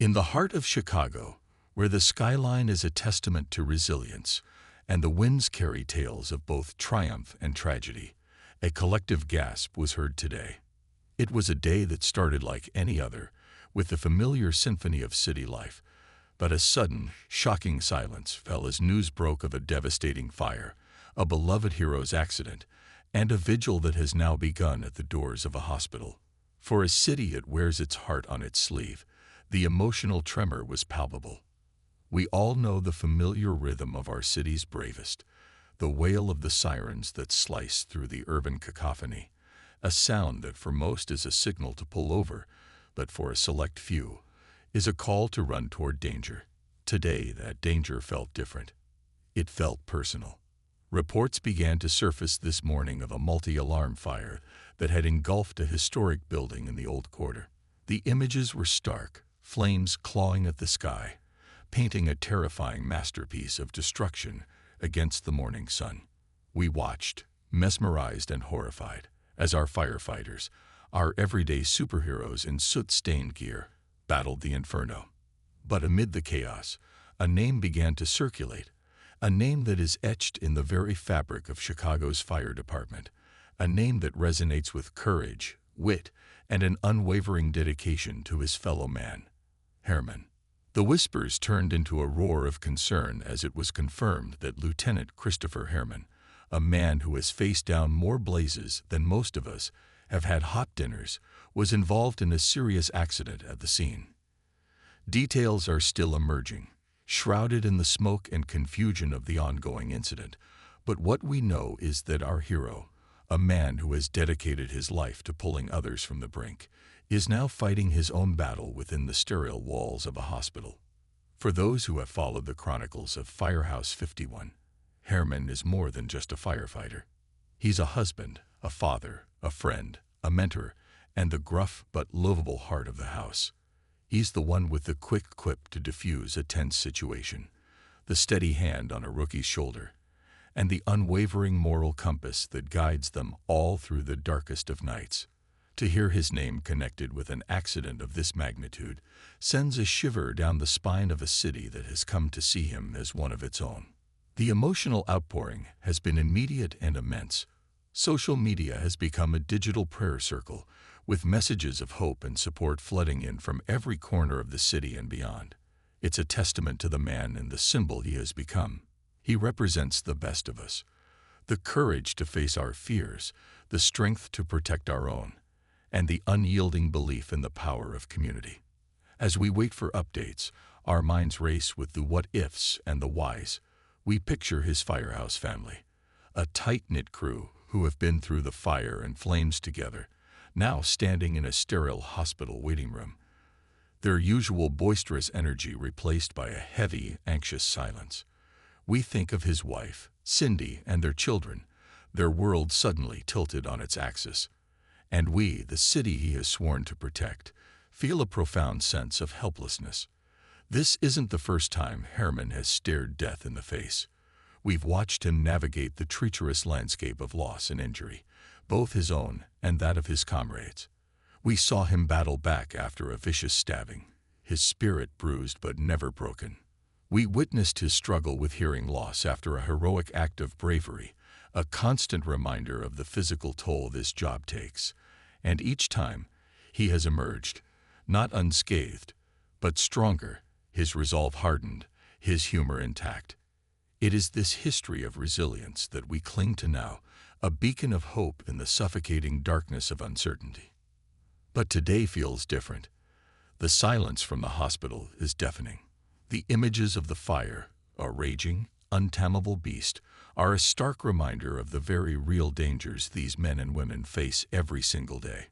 In the heart of Chicago, where the skyline is a testament to resilience, and the winds carry tales of both triumph and tragedy, a collective gasp was heard today. It was a day that started like any other, with the familiar symphony of city life, but a sudden, shocking silence fell as news broke of a devastating fire, a beloved hero's accident, and a vigil that has now begun at the doors of a hospital. For a city that wears its heart on its sleeve, the emotional tremor was palpable. We all know the familiar rhythm of our city's bravest, the wail of the sirens that slice through the urban cacophony, a sound that for most is a signal to pull over, but for a select few is a call to run toward danger. Today, that danger felt different. It felt personal. Reports began to surface this morning of a multi-alarm fire that had engulfed a historic building in the Old Quarter. The images were stark, flames clawing at the sky, painting a terrifying masterpiece of destruction against the morning sun. We watched, mesmerized and horrified, as our firefighters, our everyday superheroes in soot-stained gear, battled the inferno. But amid the chaos, a name began to circulate, a name that is etched in the very fabric of Chicago's fire department, a name that resonates with courage, wit, and an unwavering dedication to his fellow man. Herrmann. The whispers turned into a roar of concern as it was confirmed that Lieutenant Christopher Herrmann, a man who has faced down more blazes than most of us have had hot dinners, was involved in a serious accident at the scene. Details are still emerging, shrouded in the smoke and confusion of the ongoing incident, but what we know is that our hero, a man who has dedicated his life to pulling others from the brink, is now fighting his own battle within the sterile walls of a hospital. For those who have followed the chronicles of Firehouse 51, Herrmann is more than just a firefighter. He's a husband, a father, a friend, a mentor, and the gruff but lovable heart of the house. He's the one with the quick quip to diffuse a tense situation, the steady hand on a rookie's shoulder, and the unwavering moral compass that guides them all through the darkest of nights. To hear his name connected with an accident of this magnitude sends a shiver down the spine of a city that has come to see him as one of its own. The emotional outpouring has been immediate and immense. Social media has become a digital prayer circle, with messages of hope and support flooding in from every corner of the city and beyond. It's a testament to the man and the symbol he has become. He represents the best of us, the courage to face our fears, the strength to protect our own, and the unyielding belief in the power of community. As we wait for updates, our minds race with the what-ifs and the whys. We picture his firehouse family, a tight-knit crew who have been through the fire and flames together, now standing in a sterile hospital waiting room, their usual boisterous energy replaced by a heavy, anxious silence. We think of his wife, Cindy, and their children, their world suddenly tilted on its axis. And we, the city he has sworn to protect, feel a profound sense of helplessness. This isn't the first time Herrmann has stared death in the face. We've watched him navigate the treacherous landscape of loss and injury, both his own and that of his comrades. We saw him battle back after a vicious stabbing, his spirit bruised but never broken. We witnessed his struggle with hearing loss after a heroic act of bravery, a constant reminder of the physical toll this job takes. And each time, he has emerged, not unscathed, but stronger, his resolve hardened, his humor intact. It is this history of resilience that we cling to now, a beacon of hope in the suffocating darkness of uncertainty. But today feels different. The silence from the hospital is deafening. The images of the fire, a raging, untamable beast, are a stark reminder of the very real dangers these men and women face every single day.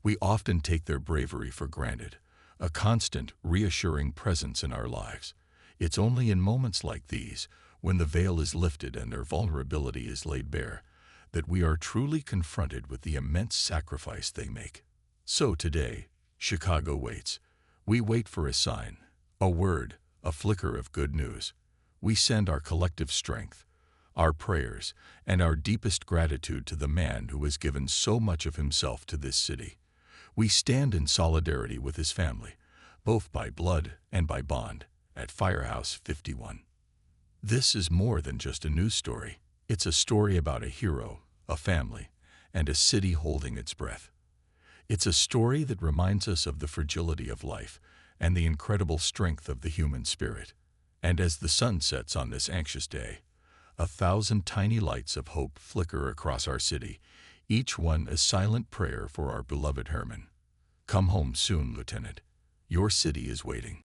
We often take their bravery for granted, a constant, reassuring presence in our lives. It's only in moments like these, when the veil is lifted and their vulnerability is laid bare, that we are truly confronted with the immense sacrifice they make. So today, Chicago waits. We wait for a sign, a word, a flicker of good news. We send our collective strength, our prayers, and our deepest gratitude to the man who has given so much of himself to this city. We stand in solidarity with his family, both by blood and by bond, at Firehouse 51. This is more than just a news story. It's a story about a hero, a family, and a city holding its breath. It's a story that reminds us of the fragility of life and the incredible strength of the human spirit. And as the sun sets on this anxious day, 1,000 tiny lights of hope flicker across our city, each one a silent prayer for our beloved Herrmann. Come home soon, Lieutenant. Your city is waiting.